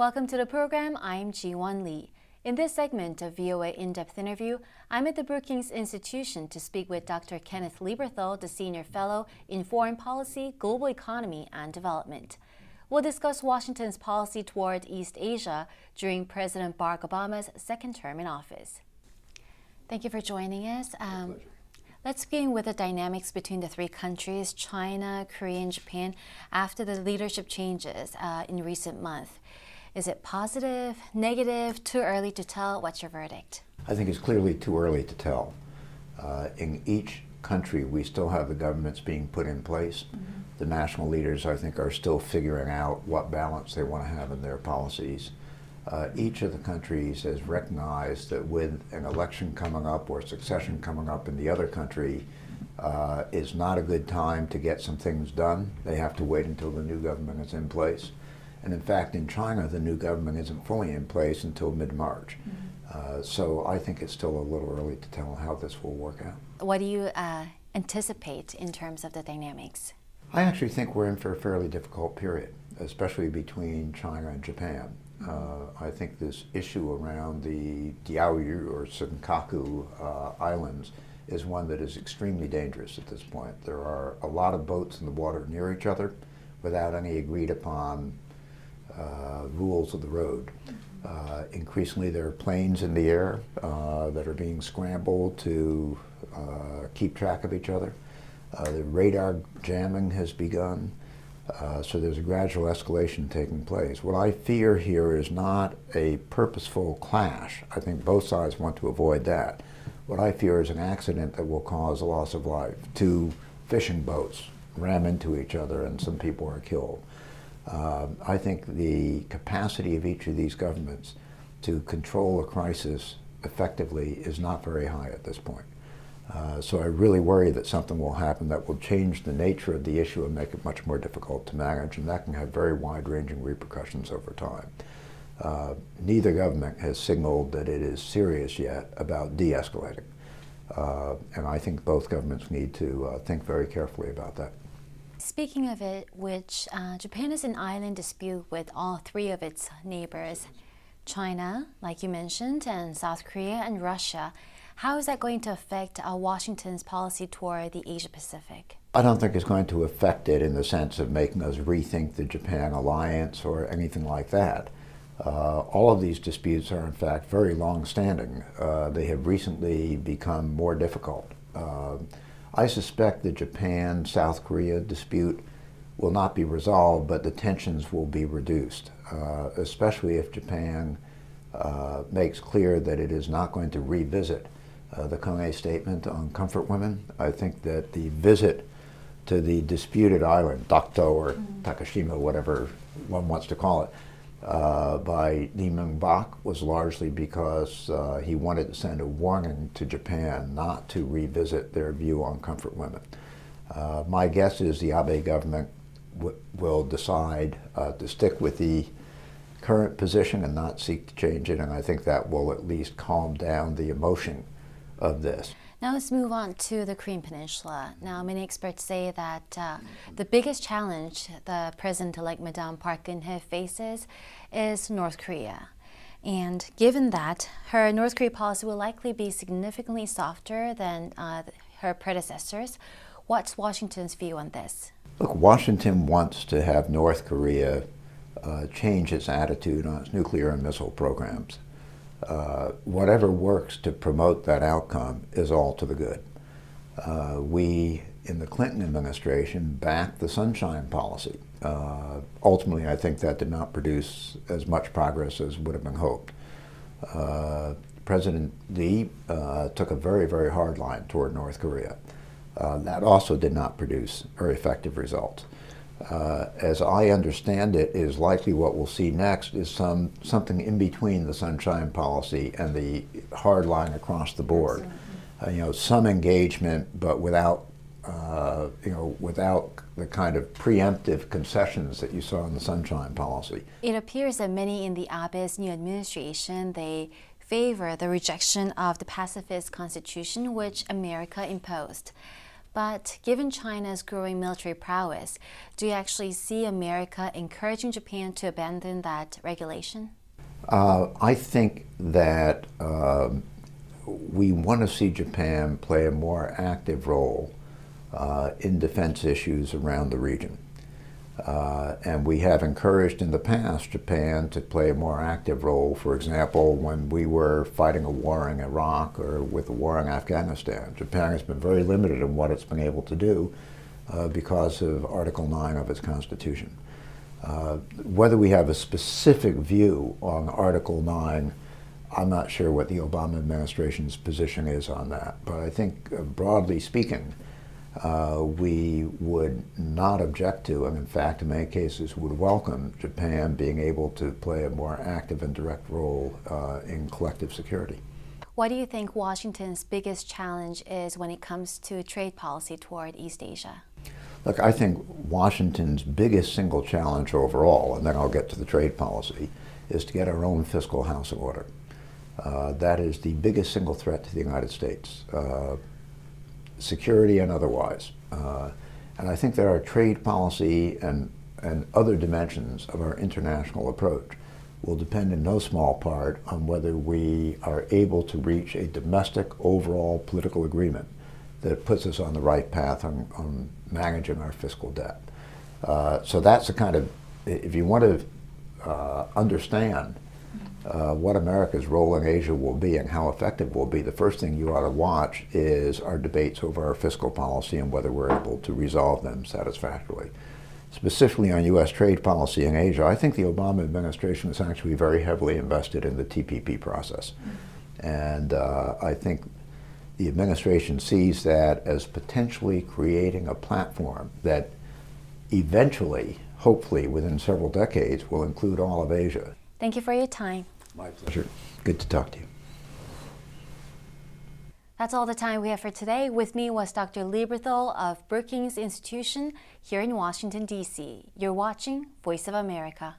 Welcome to the program. I'm Ji-won Lee. In this segment of VOA In-Depth Interview, I'm at the Brookings Institution to speak with Dr. Kenneth Lieberthal, the Senior Fellow in Foreign Policy, Global Economy, and Development. We'll discuss Washington's policy toward East Asia during President Barack Obama's second term in office. Thank you for joining us. Let's begin with the dynamics between the three countries, China, Korea, and Japan, after the leadership changes in recent months. Is it positive, negative, too early to tell? What's your verdict? I think it's clearly too early to tell. In each country, we still have the governments being put in place. The national leaders, I think, are still figuring out what balance they want to have in their policies. Each of the countries has recognized that with an election coming up or succession coming up in the other country, is not a good time to get some things done. They have to wait until the new government is in place. And in fact, in China, the new government isn't fully in place until mid-March. So I think it's still a little early to tell how this will work out. What do you anticipate in terms of the dynamics? I actually think we're in for a fairly difficult period, especially between China and Japan. I think this issue around the Diaoyu or Senkaku Islands is one that is extremely dangerous at this point. There are a lot of boats in the water near each other without any agreed upon rules of the road. Increasingly there are planes in the air that are being scrambled to keep track of each other. The radar jamming has begun, so there's a gradual escalation taking place. What I fear here is not a purposeful clash. I think both sides want to avoid that. What I fear is an accident that will cause a loss of life. Two fishing boats ram into each other and some people are killed. I think the capacity of each of these governments to control a crisis effectively is not very high at this point. So I really worry that something will happen that will change the nature of the issue and make it much more difficult to manage, and that can have very wide-ranging repercussions over time. Neither government has signaled that it is serious yet about de-escalating, and I think both governments need to think very carefully about that. Speaking of it, Japan is an island dispute with all three of its neighbors, China, like you mentioned, and South Korea and Russia. How is that going to affect Washington's policy toward the Asia Pacific? I don't think it's going to affect it in the sense of making us rethink the Japan alliance or anything like that. All of these disputes are in fact very long-standing. They have recently become more difficult. I suspect the Japan-South Korea dispute will not be resolved, but the tensions will be reduced, especially if Japan makes clear that it is not going to revisit the Konoe Statement on comfort women. I think that the visit to the disputed island, Dokdo or Takashima, whatever one wants to call it, by Lee Myung-bak was largely because he wanted to send a warning to Japan not to revisit their view on comfort women. My guess is the Abe government will decide to stick with the current position and not seek to change it, and I think that will at least calm down the emotion of this. Now let's move on to the Korean Peninsula. Now many experts say that the biggest challenge the President-elect Madame Park Geun-hye faces is North Korea. And given that, her North Korea policy will likely be significantly softer than her predecessors, what's Washington's view on this? Look, Washington wants to have North Korea change its attitude on its nuclear and missile programs. Whatever works to promote that outcome is all to the good. We, in the Clinton administration, backed the Sunshine Policy. Ultimately, I think that did not produce as much progress as would have been hoped. President Lee took a very, very hard line toward North Korea. That also did not produce very effective results. As I understand it, is likely what we'll see next is something in between the Sunshine Policy and the hard line across the board. Some engagement, but without the kind of preemptive concessions that you saw in the Sunshine Policy. It appears that many in the Abe's new administration, they favor the rejection of the pacifist constitution which America imposed. But given China's growing military prowess, do you actually see America encouraging Japan to abandon that regulation? I think that we want to see Japan play a more active role in defense issues around the region. And we have encouraged in the past Japan to play a more active role, for example, when we were fighting a war in Iraq or with a war in Afghanistan. Japan has been very limited in what it's been able to do because of Article 9 of its constitution. Whether we have a specific view on Article 9, I'm not sure what the Obama administration's position is on that. But I think, broadly speaking, we would not object to, and in fact, in many cases, would welcome Japan being able to play a more active and direct role in collective security. What do you think Washington's biggest challenge is when it comes to trade policy toward East Asia? Look, I think Washington's biggest single challenge overall, and then I'll get to the trade policy, is to get our own fiscal house in order. That is the biggest single threat to the United States, security and otherwise. And I think that our trade policy and other dimensions of our international approach will depend in no small part on whether we are able to reach a domestic overall political agreement that puts us on the right path on managing our fiscal debt. So that's the kind of, if you want to understand what America's role in Asia will be and how effective it will be, the first thing you ought to watch is our debates over our fiscal policy and whether we're able to resolve them satisfactorily. Specifically on U.S. trade policy in Asia, I think the Obama administration was actually very heavily invested in the TPP process. And I think the administration sees that as potentially creating a platform that eventually, hopefully within several decades, will include all of Asia. Thank you for your time. My pleasure. Good to talk to you. That's all the time we have for today. With me was Dr. Lieberthal of Brookings Institution here in Washington, D.C. You're watching Voice of America.